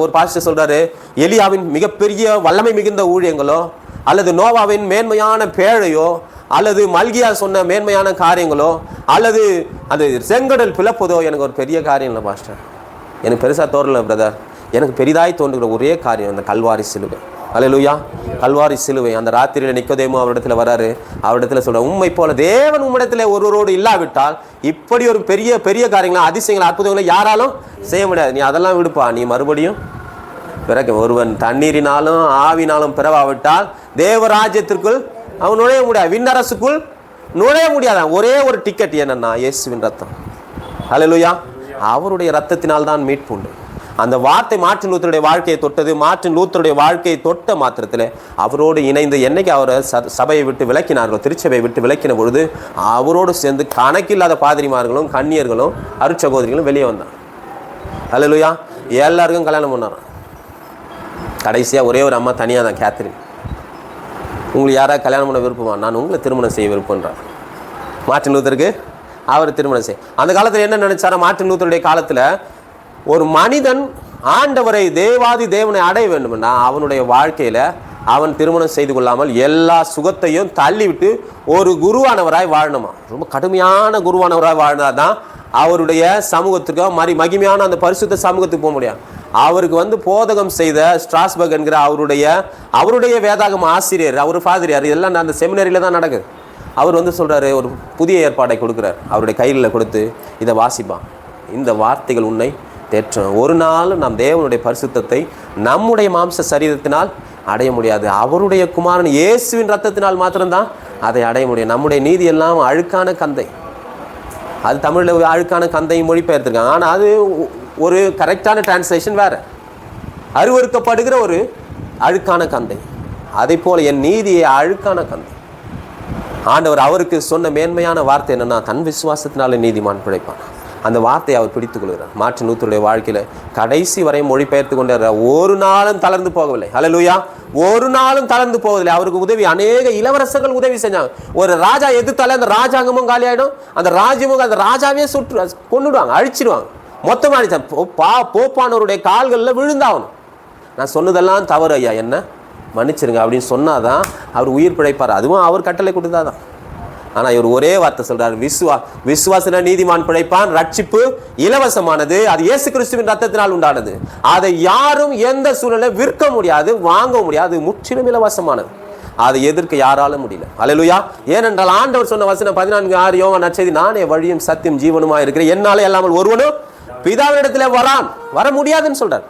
ஒரு பாஸ்டர் சொல்கிறாரு, எலியாவின் மிகப்பெரிய வல்லமை மிகுந்த ஊழியங்களோ அல்லது நோவாவின் மேன்மையான பேழையோ அல்லது மல்கியா சொன்ன மேன்மையான காரியங்களோ அல்லது அது செங்கடல் பிளப்பதோ எனக்கு ஒரு பெரிய காரியம் இல்லை பாஸ்டர். எனக்கு பெருசாக தோறல பிரதர். எனக்கு பெரிதாய் தோன்றுகிற ஒரே காரியம் அந்த கல்வாரி சிலுவை. அல்லேலூயா. கல்வாரி சிலுவை. அந்த ராத்திரியில் நிக்கோதேமு அவரிடத்துல வராரு. அவரிடத்துல சொல்ற, உண்மை போல தேவன் உம்மிடத்தில் ஒருவரோடு இல்லாவிட்டால் இப்படி ஒரு பெரிய பெரிய காரியங்களா அதிசயங்களை அற்புதங்களை யாராலும் செய்ய முடியாது. நீ அதெல்லாம் விடுப்பா, நீ மறுபடியும் பிறகு ஒருவன் தண்ணீரினாலும் ஆவினாலும் பிறவாவிட்டால் தேவராஜ்யத்திற்குள் அவன் நுழைய முடியாது, விண்ணரசுக்குள் நுழைய முடியாதான். ஒரே ஒரு டிக்கெட் என்னன்னா இயேசுவின் ரத்தம். அல்லேலூயா. அவருடைய ரத்தத்தினால் தான் மீட்பு உண்டு. அந்த வார்த்தை மார்ட்டின் லூத்தருடைய வாழ்க்கையை தொட்டது. மார்ட்டின் லூத்தருடைய வாழ்க்கையை தொட்ட மாத்திரத்தில் அவரோடு இணைந்து என்னைக்கு அவரை சபையை விட்டு விலக்கினார்களோ, திருச்சபையை விட்டு விலக்கின பொழுது அவரோடு சேர்ந்து கணக்கில்லாத பாதிரிமார்களும் கன்னியர்களும் அருட்சகோதரிகளும் வெளியே வந்தாங்க. அல்லேலூயா. எல்லாருக்கும் கல்யாணம் பண்ணாராம். கடைசியாக ஒரே ஒரு அம்மா தனியாக தான், கேத்ரின். உங்களுக்கு யாராவது கல்யாணம் பண்ண விருப்பமா? நான் உங்களை திருமணம் செய்ய விருப்பம்ன்றார். மார்ட்டின் லூத்தருக்கு அவர் திருமணம் செய்ய. அந்த காலத்தில் என்ன நினைச்சாரா? மார்ட்டின் லூத்தருடைய காலத்தில் ஒரு மனிதன் ஆண்டவரை தேவாதி தேவனை அடைய வேண்டும்னா அவனுடைய வாழ்க்கையில் அவன் திருமணம் செய்து கொள்ளாமல் எல்லா சுகத்தையும் தள்ளிவிட்டு ஒரு குருவானவராய் வாழணுமா. ரொம்ப கடுமையான குருவானவராய் வாழ்ந்தாதான் அவருடைய சமூகத்துக்கு மகிமையான அந்த பரிசுத்த சமூகத்துக்கு போக முடியும். அவருக்கு போதகம் செய்த ஸ்ட்ராஸ்பர்க் என்கிற அவருடைய வேதாகம ஆசிரியர், அவர் ஃபாதரியார், இதெல்லாம் அந்த செமினரியில் தான் நடக்குது. அவர் சொல்கிறாரு, ஒரு புதிய ஏற்பாடை கொடுக்குறார், அவருடைய கையில் கொடுத்து இதை வாசிப்பான். இந்த வார்த்தைகள் உன்னை தேற்றும். ஒரு நாள் நாம் தேவனுடைய பரிசுத்தத்தை நம்முடைய மாம்ச சரீரத்தினால் அடைய முடியாது. அவருடைய குமாரன் இயேசுவின் ரத்தத்தினால் மாத்திரம்தான் அதை அடைய முடியும். நம்முடைய நீதி எல்லாம் அழுக்கான கந்தை. அது தமிழில் அழுக்கான கந்தையும் மொழிபெயர்த்திருக்காங்க. ஆனால் அது ஒரு கரெக்டான டிரான்ஸ்லேஷன் வேறு. அருவருக்கப்படுகிற ஒரு அழுக்கான கந்தை. அதே போல் என் நீதியை அழுக்கான கந்தை. ஆண்டவர் அவருக்கு சொன்ன மேன்மையான வார்த்தை என்னென்னா, தன் விசுவாசத்தினால நீதிமான் பிழைப்பான். அந்த வார்த்தையை அவர் பிடித்துக் கொள்கிறார். மார்ட்டின் லூத்தருடைய வாழ்க்கையில் கடைசி வரை மொழிபெயர்த்து கொண்டு ஒரு நாளும் தளர்ந்து போகவில்லை. ஹல்லேலூயா. ஒரு நாளும் தளர்ந்து போவதில்லை. அவருக்கு உதவி அநேக இளவரசர்கள் உதவி செஞ்சாங்க. ஒரு ராஜா எதிர்த்தாலே அந்த ராஜாங்கமும் காலியாயிடும், அந்த ராஜ்யமும் அந்த ராஜாவே கொண்டுடுவாங்க, அழிச்சிடுவாங்க, மொத்தமாக அழிச்சாங்க. போப்பானவருடைய கால்களில் விழுந்தாகணும். நான் சொன்னதெல்லாம் தவறு ஐயா, என்ன மன்னிச்சிருங்க அப்படின்னு சொன்னாதான் அவர் உயிர் பிழைப்பார். அதுவும் அவர் கட்டளை கொடுத்தாதான். ஆனால் இவர் ஒரே வார்த்தை சொல்றாரு, விசுவாசன நீதிமான் பிழைப்பான். ரட்சிப்பு இலவசமானது, அது இயேசு கிறிஸ்துவின் ரத்தத்தினால் உண்டானது. அதை யாரும் எந்த சூழ்நிலை விற்க முடியாது, வாங்க முடியாது, முற்றிலும் இலவசமானது. அதை எதிர்க்க யாராலும் முடியல. அல்லேலூயா. ஏனென்றால் ஆண்டவர் சொன்ன வசனம் 14:6 யோவான் நற்செய்தி, நானே வழியும் சத்தியம் ஜீவனுமா இருக்கிறேன், என்னாலே அல்லாமல் ஒருவனும் பிதாவினிடத்தில் வர முடியாதுன்னு சொல்றார்.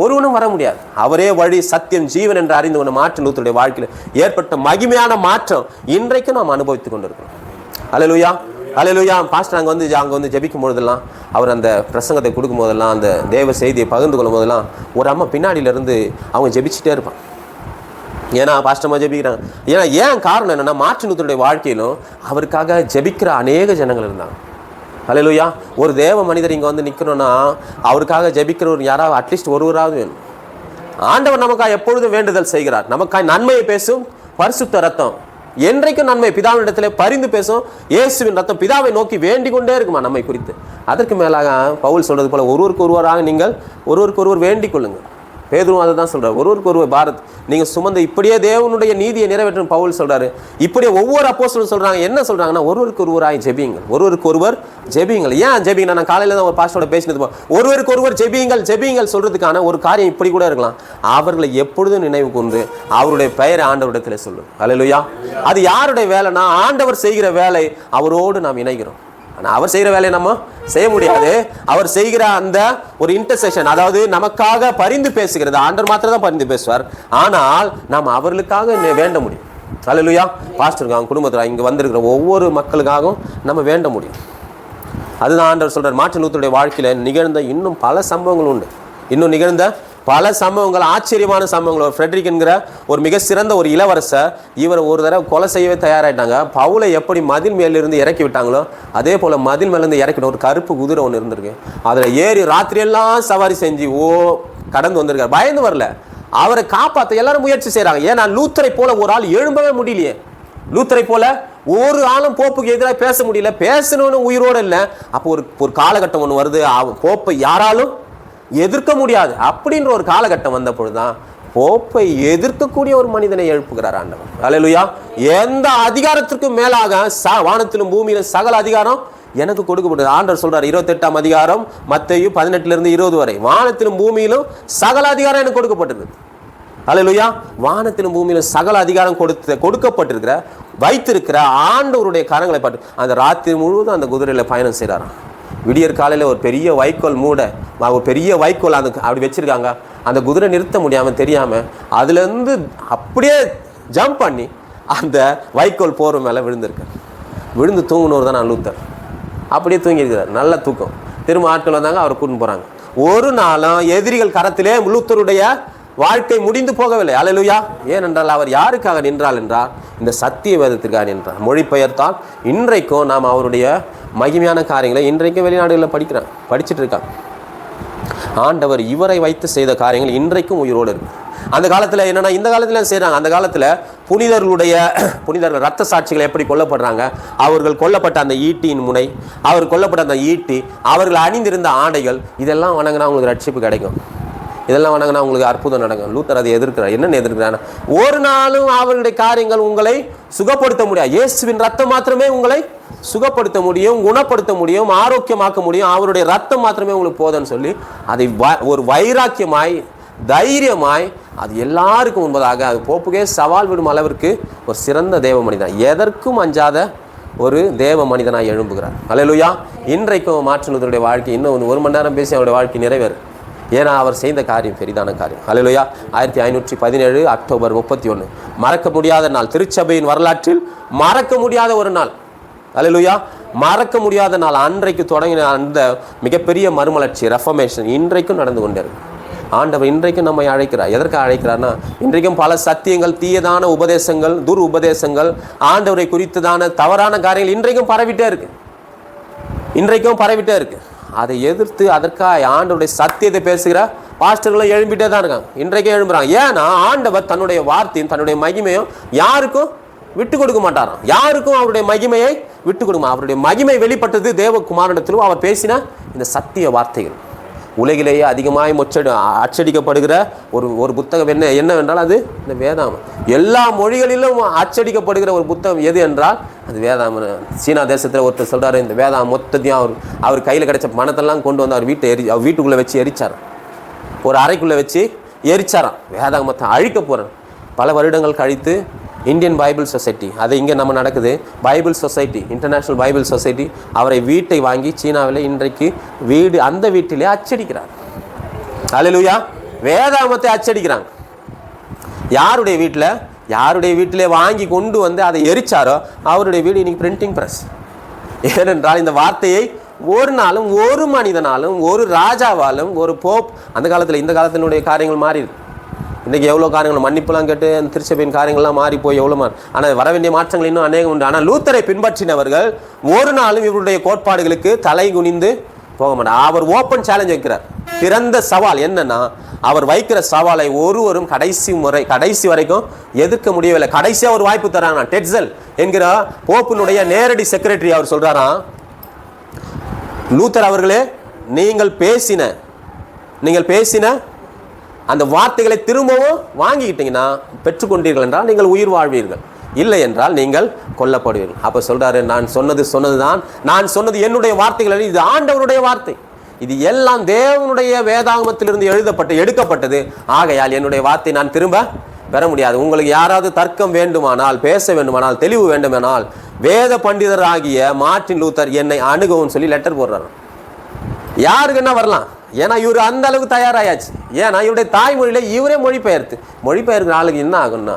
ஒருவனும் வர முடியாது. அவரே வழி சத்தியம் ஜீவன் என்று அறிந்து கொண்ட மார்ட்டின் லூத்தருடைய வாழ்க்கையில் ஏற்பட்ட மகிமையான மாற்றம் இன்றைக்கும் நாம் அனுபவித்துக் கொண்டிருக்கிறோம். அல்லேலூயா, அல்லேலூயா. பாஸ்டர் அங்கே ஜெபிக்கும் போதெல்லாம், அவர் அந்த பிரசங்கத்தை கொடுக்கும் போதெல்லாம், அந்த தேவ செய்தியை பகிர்ந்து கொள்ளும் போதெல்லாம் ஒரு அம்மா பின்னாடியிலேருந்து அவங்க ஜெபிச்சுட்டே இருப்பாங்க. ஏன்னா பாஸ்டர்மா ஜெபிக்கிறாங்க. ஏன் காரணம் என்னென்னா, மார்ட்டின் லூத்தருடைய வாழ்க்கையிலும் அவருக்காக ஜெபிக்கிற அநேக ஜனங்கள் இருந்தாங்க. அல்லேலூயா. ஒரு தேவ மனிதர் இங்கே நிற்கணும்னா அவருக்காக ஜெபிக்கிறவர் யாராவது அட்லீஸ்ட் ஒருவராவது வேணும். ஆண்டவர் நமக்காக எப்பொழுதும் வேண்டுதல் செய்கிறார். நமக்காக நன்மையை பேசும் பரிசுத்த ரத்தம் என்றைக்கும் நன்மை பிதாவினிடத்திலே பரிந்து பேசும். இயேசுவின் ரத்தம் பிதாவை நோக்கி வேண்டிக் கொண்டே இருக்குமா நம்மை குறித்து. அதற்கு மேலாக பவுல் சொல்றது போல ஒருவருக்கு ஒருவராக நீங்கள் ஒருவருக்கு ஒருவர் வேண்டிக் கொள்ளுங்கள். பேதுரும் அதை தான் சொல்றாரு, ஒருவருக்கு ஒருவர் பாரத் நீங்கள் சுமந்த இப்படியே தேவனுடைய நீதியை நிறைவேற்றும் பவுல் சொல்றாரு. இப்படியே ஒவ்வொரு அப்போஸ்தலரும் சொல்றாங்க. என்ன சொல்றாங்கன்னா, ஒருவருக்கு ஒருவராய் ஜெபியுங்கள், ஒருவருக்கு ஒருவர் ஜெபியுங்கள். ஏன் ஜெபிங்க? நான் காலையில் தான் ஒரு பாஸ்டரோட பேசினது, ஒருவருக்கு ஒருவர் ஜெபியுங்கள் சொல்றதுக்கான ஒரு காரியம் இப்படி கூட இருக்கலாம். அவர்களை எப்பொழுதும் நினைவு கொண்டு அவருடைய பெயரை ஆண்டவரிடத்தில் சொல்லும். அல்லேலூயா. அது யாருடைய வேலைனா, ஆண்டவர் செய்கிற வேலை அவரோடு நாம் இணைகிறோம். ஆனால் அவர் செய்கிற வேலையை நம்ம செய்ய முடியாது. அவர் செய்கிற அந்த ஒரு இன்டர்செக்ஷன், அதாவது நமக்காக பரிந்து பேசுகிறது ஆண்டவர் மாத்திரம் தான் பரிந்து பேசுவார். ஆனால் நாம் அவர்களுக்காக வேண்ட முடியும். அல்லேலூயா. பாஸ்டருக்கு அவங்க குடும்பத்தில் இங்கே வந்திருக்கிற ஒவ்வொரு மக்களுக்காகவும் நம்ம வேண்ட முடியும். அதுதான் ஆண்டவர் சொல்கிறார். மார்ட்டின் லூத்தருடைய வாழ்க்கையில் நிகழ்ந்த இன்னும் பல சம்பவங்கள் உண்டு. நிகழ்ந்த பல சம்பவங்கள், ஆச்சரியமான சம்பவங்கள். ஒரு ஃப்ரெட்ரிக் என்கிற ஒரு மிக சிறந்த ஒரு இளவரசர், இவர் ஒரு தடவை கொலை செய்யவே தயாராகிட்டாங்க. பவுலை எப்படி மதில் மேலிருந்து இறக்கி விட்டாங்களோ அதே போல் மதில் மேலேருந்து இறக்கிட்ட ஒரு கருப்பு குதிரை ஒன்று இருந்திருக்கு. அதில் ஏறி ராத்திரியெல்லாம் சவாரி செஞ்சு கடந்து வந்திருக்காரு. பயந்து வரல, அவரை காப்பாற்ற எல்லாரும் முயற்சி செய்கிறாங்க. ஏன்னா லூத்தரை போல ஒரு ஆள் எழும்பவே முடியலையே. லூத்தரை போல ஒரு ஆளும் போப்புக்கு எதிராக பேச முடியல, பேசணும்னு உயிரோடு இல்லை. அப்போ ஒரு காலகட்டம் ஒன்று வருது, போப்பை யாராலும் எதிர்க்க முடியாது அப்படின்ற ஒரு காலகட்டம் வந்த பொழுதுதான் போப்பை எதிர்க்கக்கூடிய ஒரு மனிதனை எழுப்புகிறார் ஆண்டவர். அல்லேலூயா. எந்த அதிகாரத்திற்கும் மேலாக வானத்திலும் பூமியிலும் சகல அதிகாரம் எனக்கு கொடுக்கப்பட்டது. ஆண்டவர் சொல்றார் 28ஆம் அதிகாரம் மத்தேயு 18-20 வரை, வானத்திலும் பூமியிலும் சகல அதிகாரம் எனக்கு கொடுக்கப்பட்டது. அல்லேலூயா. வானத்திலும் பூமியிலும் சகல அதிகாரம் கொடுக்கப்பட்டிருக்கிற வைத்திருக்கிற ஆண்டவருடைய கரங்களை பற்றி அந்த ராத்திரி முழுவதும் அந்த குதிரையில் பயணம் செய்கிறாராம். விடியற் காலையில் ஒரு பெரிய வைக்கோல் ஒரு பெரிய வைக்கோல் அப்படி வச்சுருக்காங்க. அந்த குதிரை நிறுத்த முடியாமல் தெரியாமல் அதுலேருந்து அப்படியே ஜம்ப் பண்ணி அந்த வைக்கோல் போகிற மேலே விழுந்து தூங்கினவர் தான் நான் லூத்தர். அப்படியே தூங்கியிருக்கிறார், நல்ல தூக்கம். திரும்ப ஆட்கள் வந்தாங்க, அவரை கூட்டின்னு போகிறாங்க. ஒரு நாளும் எதிரிகள் கரத்திலே லூத்தருடைய வாழ்க்கை முடிந்து போகவில்லை. அல்லேலூயா. ஏனென்றால் அவர் யாருக்காக நின்றால் என்றால் இந்த சத்திய வேதத்திற்காக நின்றார். மொழிபெயர்த்தால் இன்றைக்கும் நாம் அவருடைய மகிமையான காரியங்களை இன்றைக்கும் வெளிநாடுகளில் படிச்சுட்டு இருக்காங்க. ஆண்டவர் இவரை வைத்து செய்த காரியங்கள் இன்றைக்கும் உயிரோடு இருக்கு. அந்த காலத்தில் என்னன்னா, இந்த காலத்தில் செய்கிறாங்க. அந்த காலத்தில் புனிதர்கள் ரத்த சாட்சிகள் எப்படி கொல்லப்படுறாங்க, அவர்கள் கொல்லப்பட்ட அந்த ஈட்டியின் முனை, அவர் கொல்லப்பட்ட அந்த ஈட்டி, அவர்கள் அணிந்திருந்த ஆடைகள், இதெல்லாம் வணங்கினா உங்களுக்கு ரட்சிப்பு கிடைக்கும், இதெல்லாம் வணங்கினா உங்களுக்கு அற்புதம் நடக்கும். லூத்தர் அதை எதிர்க்கிறார். என்னென்னு எதிர்க்கிறார்? ஒரு நாளும் அவர்களுடைய காரியங்கள் உங்களை சுகப்படுத்த முடியாது. இயேசுவின் ரத்தம் மாத்திரமே உங்களை சுகப்படுத்த முடியும், குணப்படுத்த முடியும், ஆரோக்கியமாக்க முடியும். அவருடைய ரத்தம் மாத்திரமே உங்களுக்கு போதும்னு சொல்லி அதை ஒரு வைராக்கியமாய், தைரியமாய், அது எல்லாருக்கும் முன்பதாக அது போப்புக்கே சவால் விடும் அளவிற்கு ஒரு சிறந்த தேவ மனிதன், எதற்கும் அஞ்சாத ஒரு தேவ மனிதனாய் எழும்புகிறார். அல்லேலூயா. இன்றைக்கும் மார்ட்டின் லூத்தருடைய வாழ்க்கை இன்னும் 1 மணி நேரம் பேசி அவருடைய வாழ்க்கை நிறைவேறும். ஏன்னா அவர் செய்த காரியம் பெரிதான காரியம். அல்லேலூயா. 1517 அக்டோபர் 31 மறக்க முடியாத நாள், திருச்சபையின் வரலாற்றில் மறக்க முடியாத ஒரு நாள். அல்லேலூயா. மறக்க முடியாத நாள். அன்றைக்கு தொடங்கின அந்த மிகப்பெரிய மறுமலர்ச்சி, ரெஃபர்மேஷன் இன்றைக்கும் நடந்து கொண்டே இருக்கு. ஆண்டவர் இன்றைக்கும் நம்மை அழைக்கிறார். எதற்காக அழைக்கிறார்னா, இன்றைக்கும் பல சத்தியங்கள், தீயதான உபதேசங்கள், உபதேசங்கள், ஆண்டவரை குறித்ததான தவறான காரியங்கள் இன்றைக்கும் பரவிட்டே இருக்கு. அதை எதிர்த்து அதற்காக ஆண்டவருடைய சத்தியத்தை பேசுகிற பாஸ்டர்களும் எழும்பிட்டே தான் இருக்காங்க. இன்றைக்கும் எழும்புறாங்க. ஏன்னா ஆண்டவர் தன்னுடைய வார்த்தையும் தன்னுடைய மகிமையும் யாருக்கும் விட்டு கொடுக்க மாட்டாராம். யாருக்கும் அவருடைய மகிமையை விட்டு கொடுமா. அவருடைய மகிமை வெளிப்பட்டது தேவகுமாரனிடத்திலும் அவர் பேசின இந்த சத்திய வார்த்தைகள். உலகிலேயே அதிகமாய் அச்சடிக்கப்படுகிற ஒரு புத்தகம் என்னவென்றால் அது இந்த வேதாகம். எல்லா மொழிகளிலும் அச்சடிக்கப்படுகிற ஒரு புத்தகம் எது என்றால் அது வேதாகம். சீனா தேசத்தில் ஒருத்தர் சொல்கிறார், இந்த வேதாகம் மொத்தத்தையும் அவர் கையில் கிடைச்ச பணத்தெல்லாம் கொண்டு வந்து அவர் வீட்டுக்குள்ளே வச்சு எரிச்சாராம். ஒரு அறைக்குள்ளே வச்சு எரிச்சாராம். வேதாகம் மொத்தம் அழிக்க போகிறார். பல வருடங்கள் கழித்து இந்தியன் பைபிள் சொசைட்டி, அது இங்கே நம்ம நடக்குது, Bible society, international Bible society அவரை வீட்டை வாங்கி சீனாவில் இன்றைக்கு அந்த வீட்டிலே அச்சடிக்கிறார். அல்லேலூயா. வேதாகமத்தை அச்சடிக்கிறாங்க. யாருடைய வீட்டிலே வாங்கி கொண்டு வந்து அதை எரிச்சாரோ அவருடைய வீடு இன்னைக்கு பிரிண்டிங் ப்ரெஸ். ஏனென்றால் இந்த வார்த்தையை ஒரு நாளும், ஒரு மனிதனாலும், ஒரு ராஜாவாலும், ஒரு போப், அந்த காலத்தில், இந்த காலத்தினுடைய காரியங்கள் மாறி இருக்கு. இன்றைக்கி எவ்வளோ காரியங்கள் மன்னிப்புலாம் கேட்டு அந்த திருச்சபையின் காரியங்கள்லாம் மாறி போய் எவ்வளோ ஆனால் வர வேண்டிய மாற்றங்கள் இன்னும் அநேகம் உண்டு. ஆனால் லூத்தரை பின்பற்றினவர்கள் ஒரு நாளும் இவருடைய கோட்பாடுகளுக்கு தலை குனிந்து போக மாட்டார். அவர் ஓப்பன் சேலஞ்ச் வைக்கிறார். திறந்த சவால். என்னன்னா, அவர் வைக்கிற சவாலை ஒருவரும் கடைசி வரைக்கும் எதிர்க்க முடியவில்லை. கடைசியாக ஒரு வாய்ப்பு தராங்க. டெட்சல் என்கிற போப்பினுடைய நேரடி செக்ரட்டரி அவர் சொல்கிறாராம், லூத்தர் அவர்களே, நீங்கள் பேசின அந்த வார்த்தைகளை திரும்பவும் வாங்கிக்கிட்டீங்கன்னா, பெற்றுக்கொண்டீர்கள் என்றால் நீங்கள் உயிர் வாழ்வீர்கள், இல்லை என்றால் நீங்கள் கொல்லப்படுவீர்கள். அப்போ சொல்றாரு, நான் சொன்னதுதான், நான் சொன்னது என்னுடைய வார்த்தைகள், இது ஆண்டவருடைய வார்த்தை, இது எல்லாம் தேவனுடைய வேதாகமத்திலிருந்து எடுக்கப்பட்டது. ஆகையால் என்னுடைய வார்த்தை நான் திரும்ப பெற முடியாது. உங்களுக்கு யாராவது தர்க்கம் வேண்டுமானால், பேச வேண்டுமானால், தெளிவு வேண்டுமானால், வேத பண்டிதராகிய மார்ட்டின் லூத்தர் என்னை அணுகவும் சொல்லி லெட்டர் போடுறாரு. யாருக்கு என்ன வரலாம்? ஏன்னா இவர் அந்த அளவுக்கு தயாராயாச்சு. ஏன்னா இவருடைய தாய்மொழியில இவரே மொழிபெயர்க்கிற ஆளுக்கு என்ன ஆகும்னா,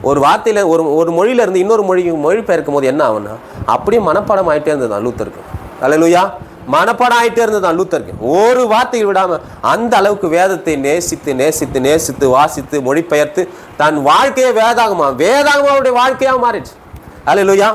ஒரு வார்த்தையில ஒரு மொழியில இருந்து இன்னொரு மொழிபெயர்க்கும் போது என்ன ஆகும்னா, அப்படியே மனப்பாடம் ஆகிட்டே இருந்ததுதான் லூத்தருக்கு. அல்லேலூயா. மனப்பாடம் ஆகிட்டே இருந்ததுதான் லூத்தருக்கு. ஒரு வார்த்தைகள் விடாம அந்த அளவுக்கு வேதத்தை நேசித்து வாசித்து மொழிபெயர்த்து தன் வாழ்க்கையை வேதாகமா அவருடைய வாழ்க்கையாக மாறிடுச்சு. அல்லேலூயா.